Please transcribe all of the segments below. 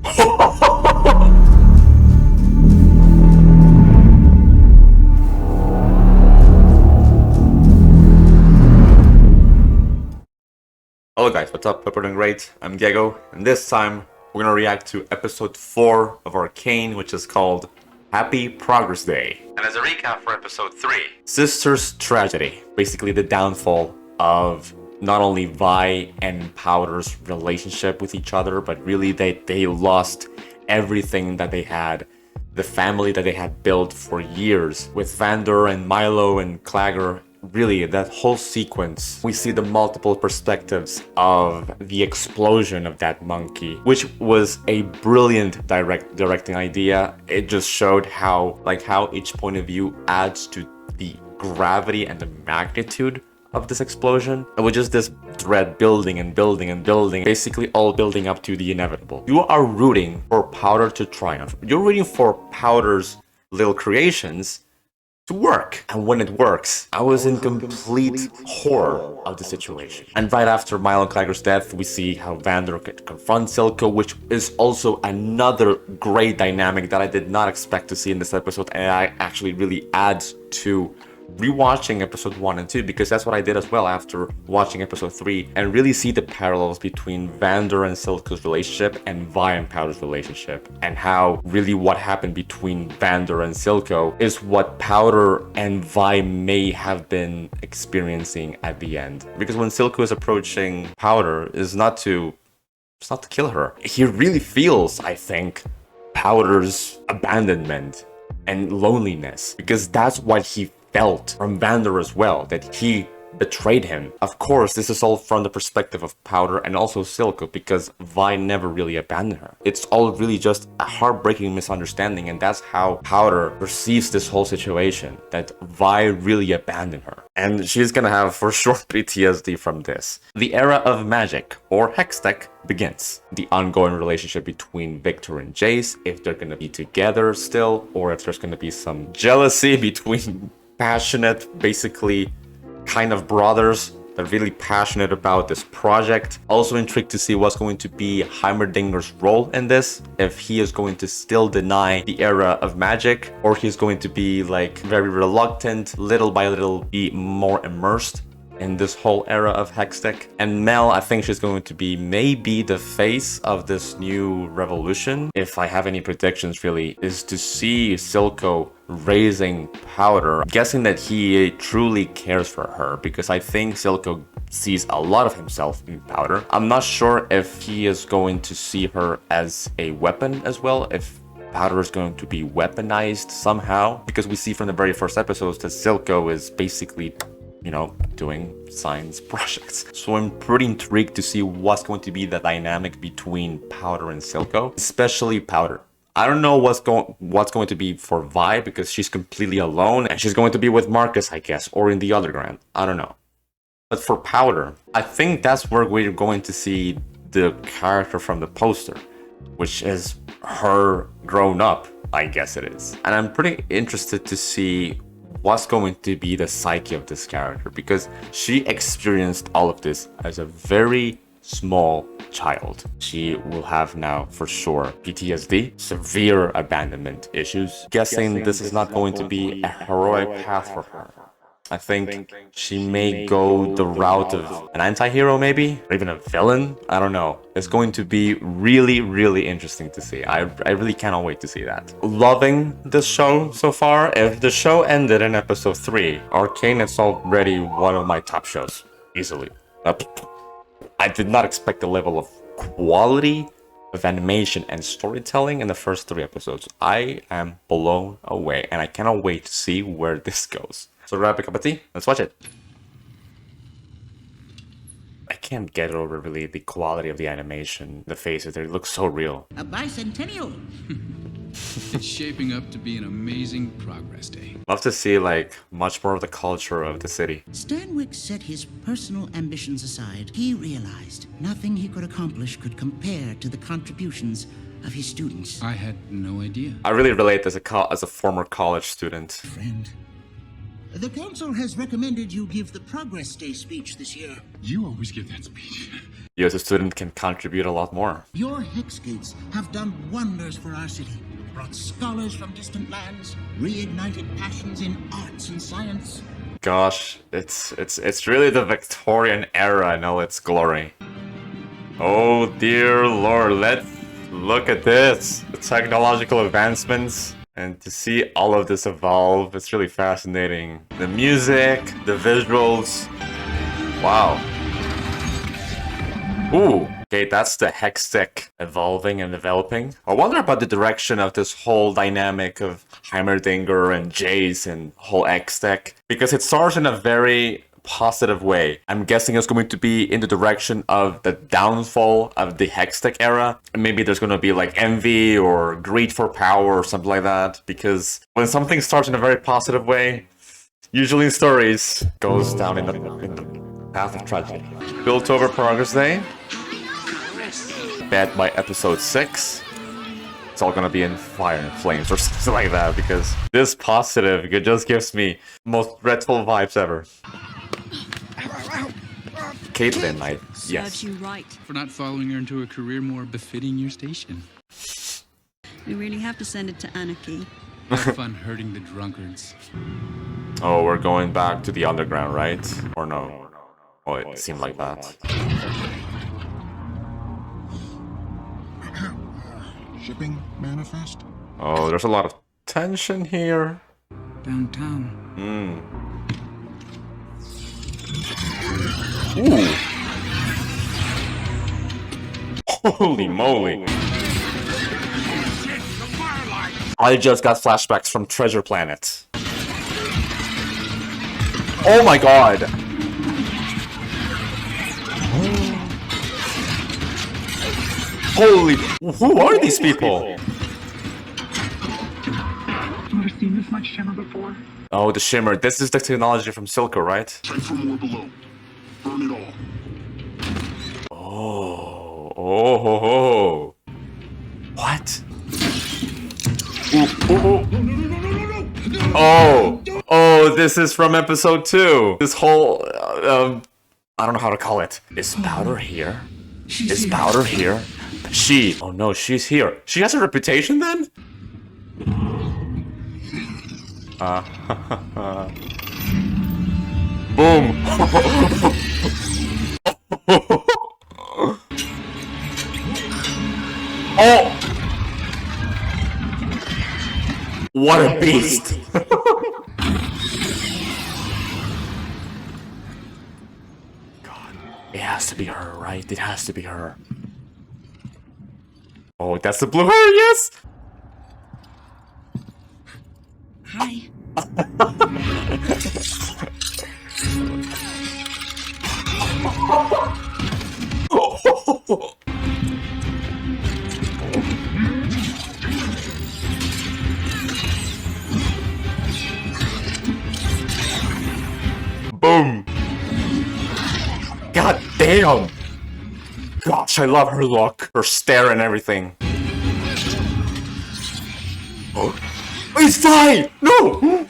Hello guys, what's up? Hope you're doing great. I'm Diego, and this time we're gonna react to episode 4 of Arcane, which is called Happy Progress Day. And as a recap for episode 3, Sister's Tragedy. Basically the downfall of not only Vi and Powder's relationship with each other, but really they lost everything that they had. The family that they had built for years with Vander and Milo and Clagger. Really, that whole sequence, we see the multiple perspectives of the explosion of that monkey, which was a brilliant directing idea. It just showed how each point of view adds to the gravity and the magnitude of this explosion. It was just this thread building and building and building, basically all building up to the inevitable. You are rooting for Powder to triumph. You're rooting for Powder's little creations to work. And when it works, I was in complete horror of the situation. And right after Milo and Clagger's death, we see how Vander confronts Silco, which is also another great dynamic that I did not expect to see in this episode, and I actually really adds to rewatching episode 1 and 2, because that's what I did as well after watching episode 3, and really see the parallels between Vander and Silco's relationship and Vi and Powder's relationship, and how really what happened between Vander and Silco is what Powder and Vi may have been experiencing at the end. Because when Silco is approaching Powder, it's not to kill her. He really feels, I think, Powder's abandonment and loneliness, because that's what he felt from Vander as well, that he betrayed him. Of course, this is all from the perspective of Powder and also Silco, because Vi never really abandoned her. It's all really just a heartbreaking misunderstanding, and that's how Powder perceives this whole situation, that Vi really abandoned her. And she's gonna have for sure PTSD from this. The era of magic, or Hextech, begins. The ongoing relationship between Victor and Jayce, if they're gonna be together still, or if there's gonna be some jealousy between passionate, basically kind of brothers that are really passionate about this project. Also intrigued to see what's going to be Heimerdinger's role in this, if he is going to still deny the era of magic, or he's going to be like very reluctant, little by little be more immersed in this whole era of Hextech. And Mel, I think she's going to be maybe the face of this new revolution. If I have any predictions, really, is to see Silco raising Powder, guessing that he truly cares for her, because I think Silco sees a lot of himself in Powder. I'm not sure if he is going to see her as a weapon as well, if Powder is going to be weaponized somehow, because we see from the very first episodes that Silco is basically, you know, doing science projects. So I'm pretty intrigued to see what's going to be the dynamic between Powder and Silco, especially Powder. I don't know what's going to be for Vi, because she's completely alone, and she's going to be with Marcus, I guess, or in the other grand. I don't know. But for Powder, I think that's where we're going to see the character from the poster, which is her grown up, I guess it is. And I'm pretty interested to see what's going to be the psyche of this character, because she experienced all of this as a very small child. She will have now for sure PTSD, severe abandonment issues. Guessing this is not going to be a heroic path for her. I think she may go the route of an anti-hero maybe, or even a villain. I don't know. It's going to be really, really interesting to see. I really cannot wait to see that. Loving this show so far. If the show ended in episode 3, Arcane is already one of my top shows. Easily. I did not expect the level of quality of animation and storytelling in the first 3 episodes. I am blown away, and I cannot wait to see where this goes. So grab a cup of tea, let's watch it. I can't get over really the quality of the animation, the faces, they look so real. A bicentennial! It's shaping up to be an amazing progress day. Love to see like much more of the culture of the city. Stanwyck set his personal ambitions aside. He realized nothing he could accomplish could compare to the contributions of his students. I had no idea. I really relate as a former college student. Friend, The council has recommended you give the Progress Day speech this year. You always give that speech. You as a student can contribute a lot more. Your Hexgates have done wonders for our city. Brought scholars from distant lands, reignited passions in arts and science. Gosh, it's really the Victorian era in all its glory. Oh dear lord, let's look at this. The technological advancements. And to see all of this evolve, it's really fascinating. The music, the visuals. Wow. Ooh. Okay, that's the hex stick evolving and developing. I wonder about the direction of this whole dynamic of Heimerdinger and Jayce and whole X stick. Because it starts in a very positive way. I'm guessing it's going to be in the direction of the downfall of the Hextech era. And maybe there's going to be like envy or greed for power or something like that. Because when something starts in a very positive way, usually in stories, goes down in the path of tragedy. Built over Progress Day. Bet by episode 6. It's all gonna be in fire and flames or something like that. Because this positive, it just gives me most dreadful vibes ever. Caitlyn, yes. Serves you right. For not following her into a career more befitting your station. We really have to send it to anarchy. Have fun hurting the drunkards. Oh, we're going back to the underground, right? Or no? Oh, it seemed like that. Shipping manifest? Oh, there's a lot of tension here. Downtown. Ooh. Holy moly. I just got flashbacks from Treasure Planet. Oh my god. Holy, who are these people? Never seen this much shimmer before. Oh, the shimmer. This is the technology from Silco, right? Check for more below. Burn it all. Oh, oh, ho, ho. What? Ooh, ooh, ooh. Oh, oh, this is from episode 2. This whole, I don't know how to call it. Is Powder here? Is Powder here? Oh no, she's here. She has a reputation then? Boom. Oh! What a beast! God, it has to be her, right? It has to be her. Oh, that's the blue hair, yes! Hi. Boom! God damn! Gosh, I love her look, her stare and everything. Oh, he's dying! No! Oh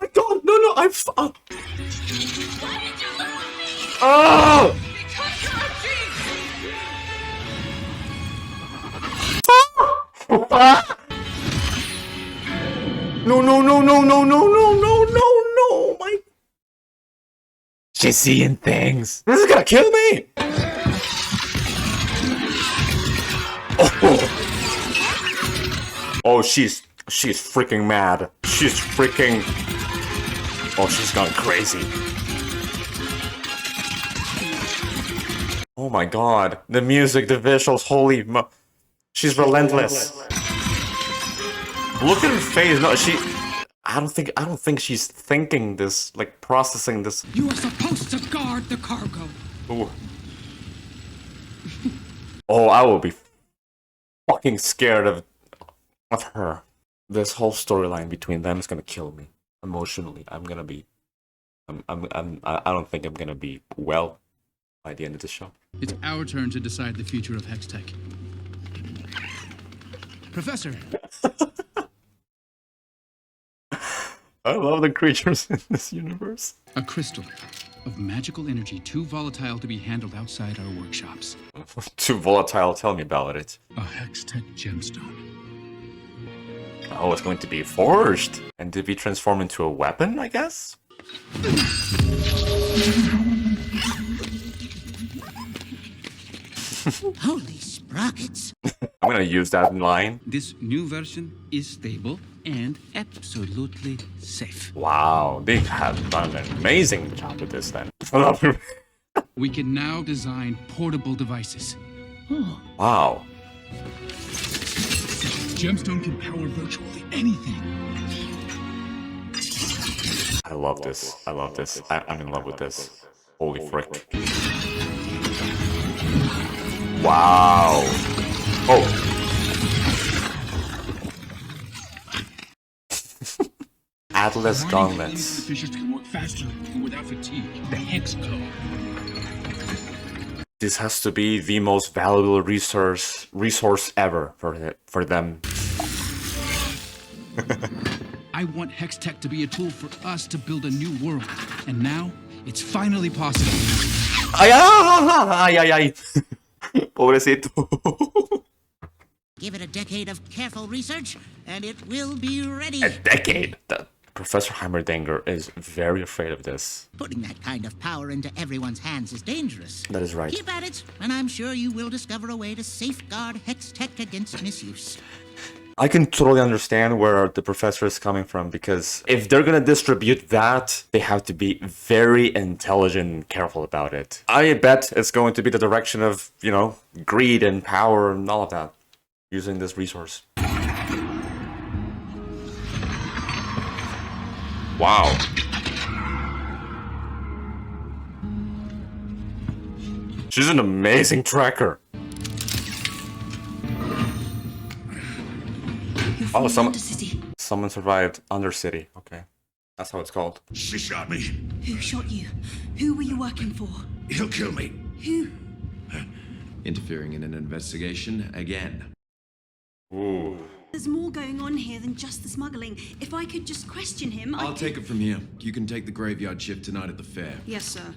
my god, no, I'm Oh! No, my... She's seeing things. This is gonna kill me! Oh, she's freaking mad. She's freaking... Oh, she's gone crazy. Oh my god. The music, the visuals, holy mo... She's relentless. Look at her face. No, I don't think she's thinking this, like processing this. You are supposed to guard the cargo. Ooh. Oh, I will be fucking scared of her. This whole storyline between them is gonna kill me emotionally. I don't think I'm gonna be well by the end of the show. It's our turn to decide the future of Hextech. Professor, love the creatures in this universe. A crystal of magical energy too volatile to be handled outside our workshops. Too volatile, tell me about it. A Hextech gemstone. Oh, it's going to be forged. And to be transformed into a weapon, I guess? Holy sprockets! I'm gonna use that line. This new version is stable and absolutely safe. Wow, they have done an amazing job with this then. We can now design portable devices. Wow. Gemstone can power virtually anything. I love this. I love this. I'm in love with this. Holy frick. Wow. Oh. Atlas gauntlets. Fissures can work faster and without fatigue. The Hex Code. This has to be the most valuable resource ever for them. I want Hextech to be a tool for us to build a new world. And now, it's finally possible. Ay, ay, ay, ay. Pobrecito. Give it a decade of careful research, and it will be ready. A decade? Professor Heimerdinger is very afraid of this. Putting that kind of power into everyone's hands is dangerous. That is right. Keep at it, and I'm sure you will discover a way to safeguard Hextech against misuse. I can totally understand where the professor is coming from, because if they're gonna distribute that, they have to be very intelligent and careful about it. I bet it's going to be the direction of, you know, greed and power and all of that, using this resource. Wow. She's an amazing tracker. Oh, someone survived Undercity. Okay, that's how it's called. She shot me. Who shot you? Who were you working for? He'll kill me. Who? Interfering in an investigation again. Ooh. There's more going on here than just the smuggling. If I could just question him, I'll take it from here. You can take the graveyard shift tonight at the fair. Yes, sir.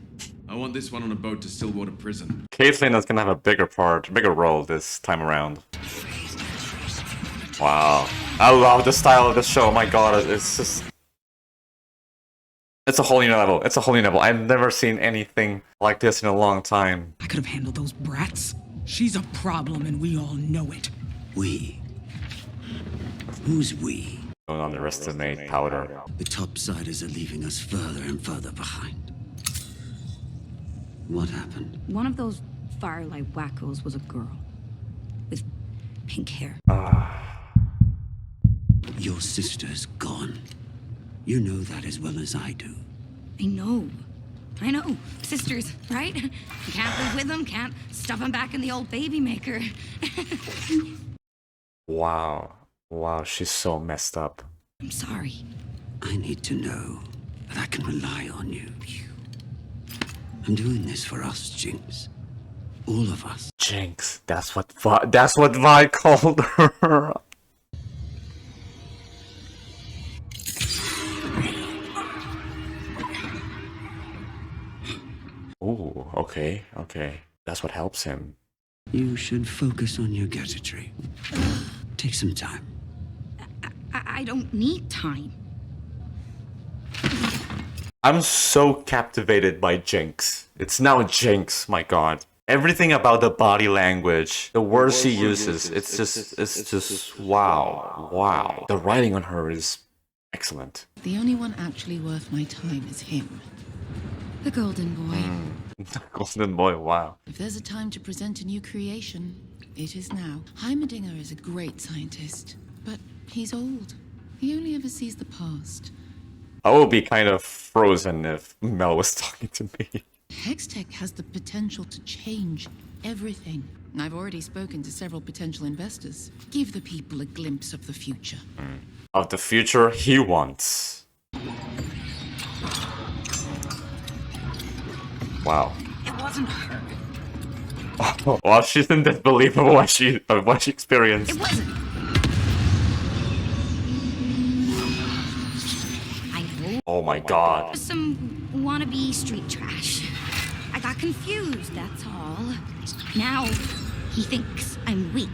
I want this one on a boat to Stillwater Prison. Caitlyn is gonna have a bigger role this time around. Wow. I love the style of this show. Oh my god, it's just... It's a whole new level. It's a whole new level. I've never seen anything like this in a long time. I could have handled those brats. She's a problem and we all know it. We? Who's we? Don't underestimate Powder. The topsiders are leaving us further and further behind. What happened? One of those firelight wackos was a girl. With pink hair. Your sister's gone. You know that as well as I do. I know. Sisters, right? Can't live with them, can't stuff them back in the old baby maker. Wow. Wow, she's so messed up. I'm sorry. I need to know that I can rely on you. I'm doing this for us, Jinx. All of us. Jinx. That's what Vi called her. Ooh, okay. That's what helps him. You should focus on your gadgetry. Take some time. I don't need time. I'm so captivated by Jinx. It's now Jinx, my god. Everything about the body language, the words she uses, it's just wow. The writing on her is excellent. The only one actually worth my time is him. The golden boy. Golden boy, wow. If there's a time to present a new creation, it is now. Heimerdinger is a great scientist, but he's old. He only ever sees the past. I would be kind of frozen if Mel was talking to me. Hextech has the potential to change everything. I've already spoken to several potential investors. Give the people a glimpse of the future. Of the future he wants. Wow. It wasn't her. Well, she's in disbelief of what she experienced. It wasn't. I Oh my god. Some wannabe street trash. I got confused, that's all. Now, he thinks I'm weak.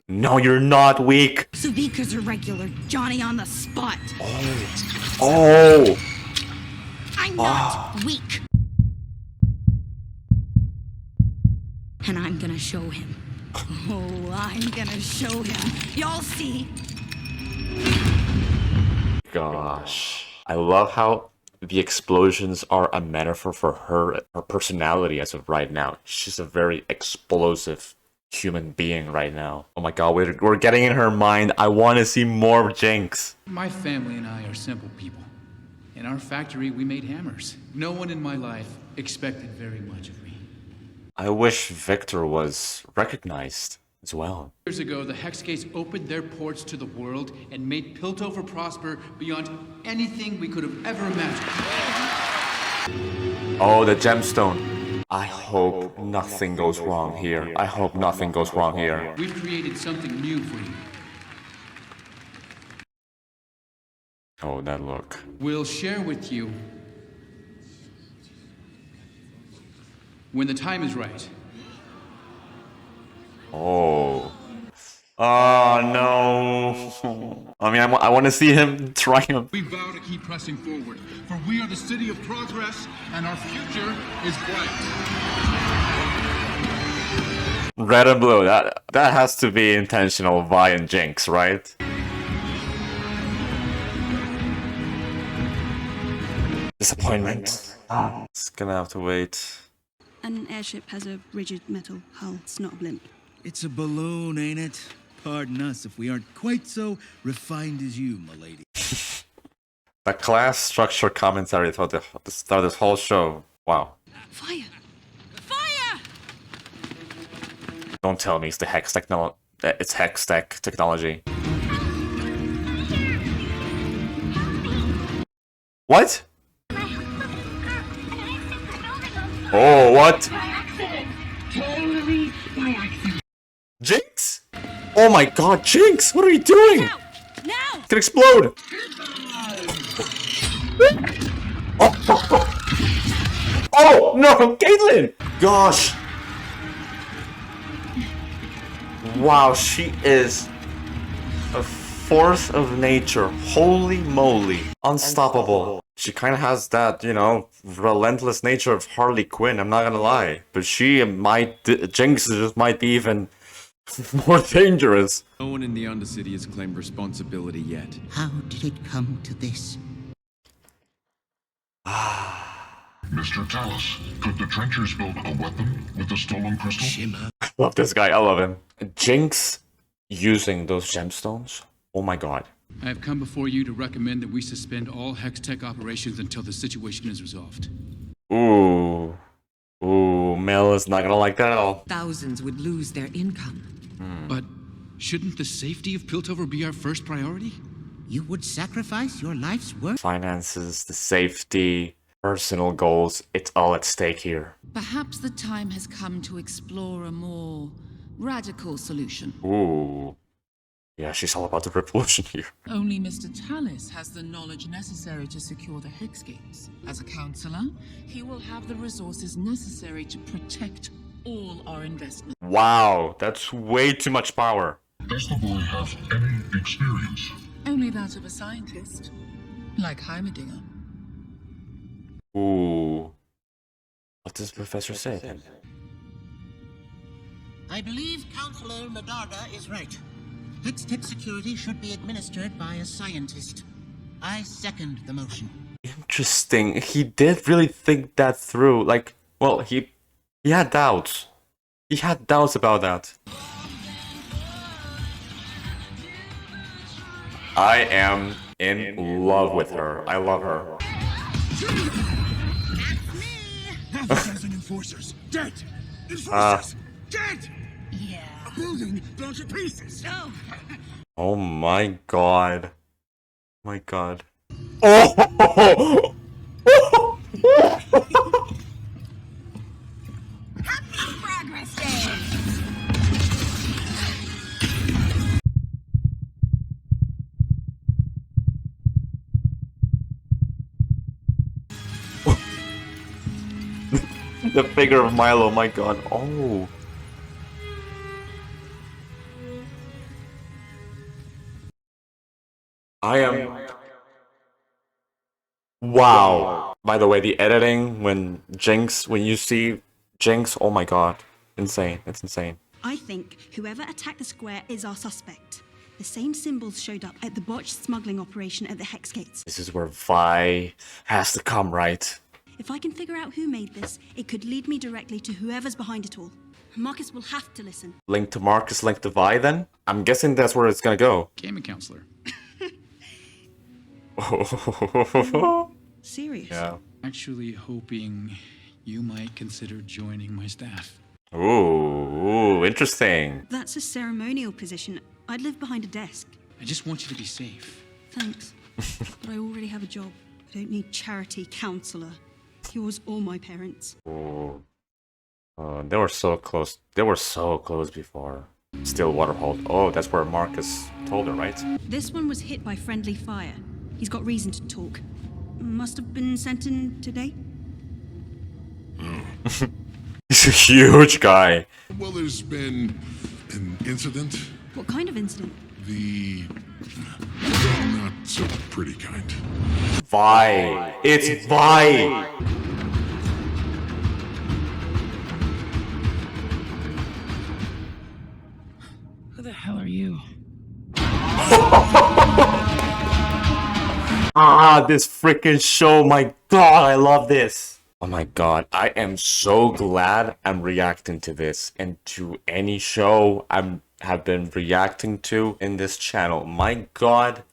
No, you're not weak. Subika's a regular Johnny on the spot. Oh. I'm not weak. And I'm gonna show him. Oh, I'm gonna show him. Y'all see. Gosh. I love how the explosions are a metaphor for her personality as of right now. She's a very explosive human being right now. Oh my god, we're getting in her mind. I want to see more of JINX. My family and I are simple people. In our factory, we made hammers. No one in my life expected very much of me. I wish Victor was recognized as well. Years ago, the Hex Gates opened their ports to the world and made Piltover prosper beyond anything we could have ever imagined. Oh, the gemstone. I hope nothing goes wrong here. I hope nothing goes wrong here. We've created something new for you. Oh, that look. We'll share with you when the time is right. Oh. Oh, no. I mean, I want to see him triumph. We vow to keep pressing forward, for we are the city of progress, and our future is bright. Red and blue. That has to be intentional Vi and JINX, right? Disappointment. It's gonna have to wait. An airship has a rigid metal hull. It's not a blimp. It's a balloon, ain't it? Pardon us if we aren't quite so refined as you, milady. The class structure commentary throughout this whole show. Wow. Fire! Fire! Don't tell me it's the hex technology. It's hex tech technology. What? Oh, what? JINX? Oh my god, JINX! What are you doing? Now! It can explode! Oh no, Caitlyn! Gosh! Wow, she is a force of nature. Holy moly. Unstoppable. She kind of has that, you know, relentless nature of Harley Quinn, I'm not gonna lie. But she might, JINX just might be even more dangerous. No one in the Undercity has claimed responsibility yet. How did it come to this? Mr. Talus, could the trenchers build a weapon with the stolen crystal? Shimmer. I love this guy, I love him. JINX using those gemstones? Oh my god. I have come before you to recommend that we suspend all Hex Tech operations until the situation is resolved. Ooh. Ooh, Mel is not gonna like that at all. Thousands would lose their income. But shouldn't the safety of Piltover be our first priority? You would sacrifice your life's work? Finances, the safety, personal goals, it's all at stake here. Perhaps the time has come to explore a more radical solution. Ooh. Yeah, she's all about the revolution here. Only Mr. Talus has the knowledge necessary to secure the Hex Gates. As a counselor, he will have the resources necessary to protect all our investments. Wow, that's way too much power. Does the boy have any experience? Only that of a scientist, like Heimerdinger. Ooh. What does Professor say then? I believe Counselor Medarda is right. Hex-Tech security should be administered by a scientist. I second the motion. Interesting. He did really think that through. Like, well, he had doubts. He had doubts about that. I am in love with her. I love her. Half a dozen enforcers dead. Enforcers dead. Yeah. A building blown to pieces. No! Oh my god. My god. Oh! Happy Progress Day! The figure of Milo, my god. Oh. I am... Wow. By the way, the editing when you see JINX, oh my god. Insane. It's insane. I think whoever attacked the square is our suspect. The same symbols showed up at the botched smuggling operation at the Hex Gates. This is where Vi has to come, right? If I can figure out who made this, it could lead me directly to whoever's behind it all. Marcus will have to listen. Link to Marcus, link to Vi then? I'm guessing that's where it's gonna go. Gaming counselor. Serious? Yeah. Actually hoping you might consider joining my staff. Ooh, interesting. That's a ceremonial position. I'd live behind a desk. I just want you to be safe. Thanks. But I already have a job. I don't need charity counselor. Yours or my parents. Ooh. They were so close. They were so close before. Still Waterhold. Oh, that's where Marcus told her, right? This one was hit by friendly fire. He's got reason to talk. Must have been sent in today. He's a huge guy. Well, there's been an incident. What kind of incident? The not so pretty kind. Vi. It's Vi. Who the hell are you? Ah, this freaking show. My god, I love this. Oh my god, I am so glad I'm reacting to this and to any show I have been reacting to in this channel. My god,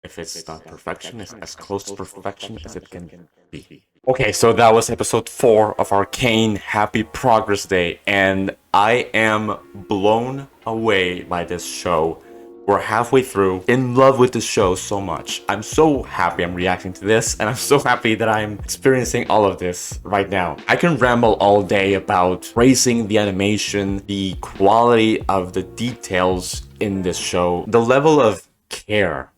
if it's not perfection, it's as close to perfection as it can be. Okay, so that was episode 4 of Arcane Happy Progress Day, and I am blown away by this show. We're halfway through, in love with the show so much. I'm so happy I'm reacting to this, and I'm so happy that I'm experiencing all of this right now. I can ramble all day about praising the animation, the quality of the details in this show, the level of care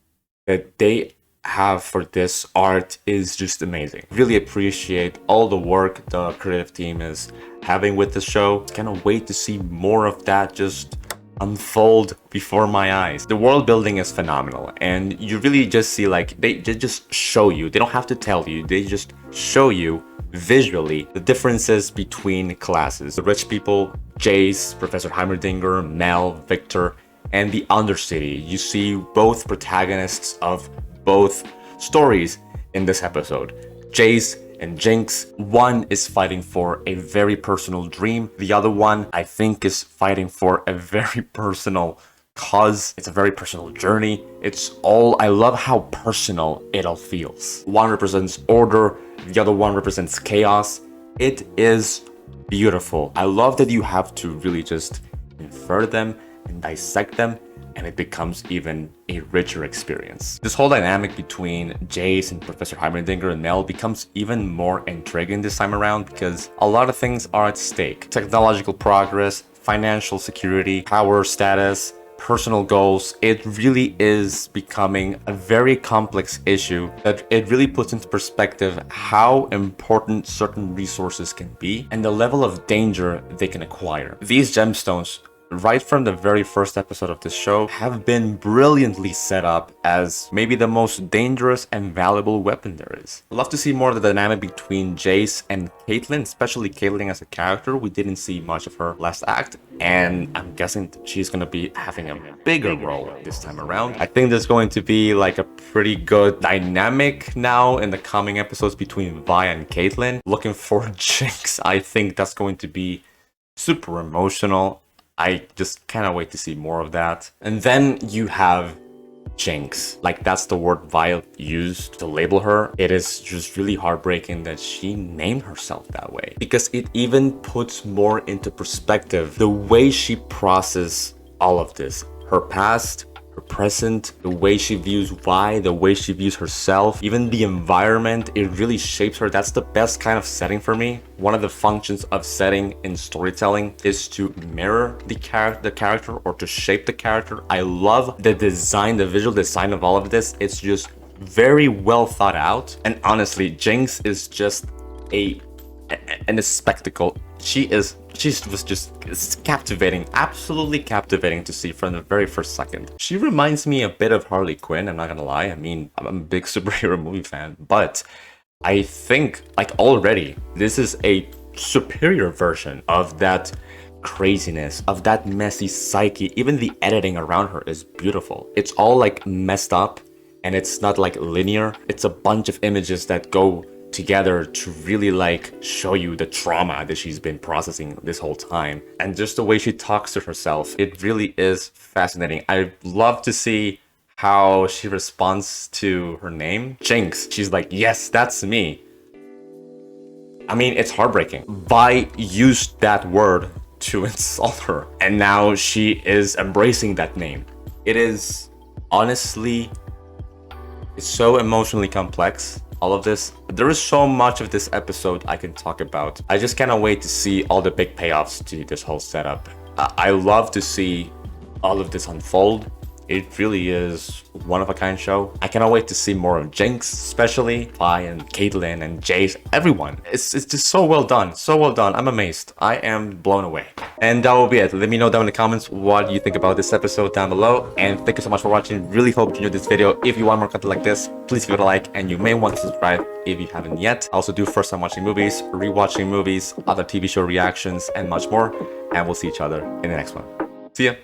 that they have for this art is just amazing. Really appreciate all the work the creative team is having with the show. Cannot wait to see more of that just unfold before my eyes. The world building is phenomenal, and you really just see, like, they just show you. They don't have to tell you, they just show you visually the differences between classes. The rich people, Jayce, Professor Heimerdinger, Mel, Victor, and the Undercity. You see both protagonists of both stories in this episode. Jayce and JINX. One is fighting for a very personal dream. The other one, I think, is fighting for a very personal cause. It's a very personal journey. It's all, I love how personal it all feels. One represents order, the other one represents chaos. It is beautiful. I love that you have to really just infer them and dissect them, and it becomes even a richer experience. This whole dynamic between Jayce and Professor Heimerdinger and Mel becomes even more intriguing this time around because a lot of things are at stake. Technological progress, financial security, power status, personal goals. It really is becoming a very complex issue that it really puts into perspective how important certain resources can be and the level of danger they can acquire. These gemstones, right from the very first episode of this show, have been brilliantly set up as maybe the most dangerous and valuable weapon there is. I'd love to see more of the dynamic between Jayce and Caitlyn, especially Caitlyn as a character. We didn't see much of her last act, and I'm guessing she's gonna be having a bigger role this time around. I think there's going to be like a pretty good dynamic now in the coming episodes between Vi and Caitlyn. Looking for JINX. I think that's going to be super emotional. I just cannot wait to see more of that. And then you have JINX. Like, that's the word Vi used to label her. It is just really heartbreaking that she named herself that way, because it even puts more into perspective the way she processes all of this. Her past, her present, the way she views Vi, the way she views herself, even the environment, it really shapes her. That's the best kind of setting for me. One of the functions of setting in storytelling is to mirror the character or to shape the character. I love the design, the visual design of all of this. It's just very well thought out. And honestly, JINX is just a and a spectacle. She was just captivating, absolutely captivating to see from the very first second. She reminds me a bit of Harley Quinn, I'm not gonna lie. I mean, I'm a big superhero movie fan, but I think, like, already this is a superior version of that craziness, of that messy psyche. Even the editing around her is beautiful. It's all like messed up, and it's not like linear. It's a bunch of images that go together to really like show you the trauma that she's been processing this whole time. And just the way she talks to herself, it really is fascinating. I love to see how she responds to her name, JINX. She's like, yes, that's me. I mean, it's heartbreaking. Vi used that word to insult her, and now she is embracing that name. It is honestly, it's so emotionally complex, all of this. There is so much of this episode I can talk about. I just cannot wait to see all the big payoffs to this whole setup. I love to see all of this unfold. It really is one-of-a-kind show. I cannot wait to see more of JINX, especially Vi and Caitlyn and Jayce, everyone. It's just so well done, so well done. I'm amazed. I am blown away. And that will be it. Let me know down in the comments what you think about this episode down below. And thank you so much for watching. Really hope you enjoyed this video. If you want more content like this, please give it a like, and you may want to subscribe if you haven't yet. I also do first time watching movies, rewatching movies, other TV show reactions, and much more. And we'll see each other in the next one. See ya.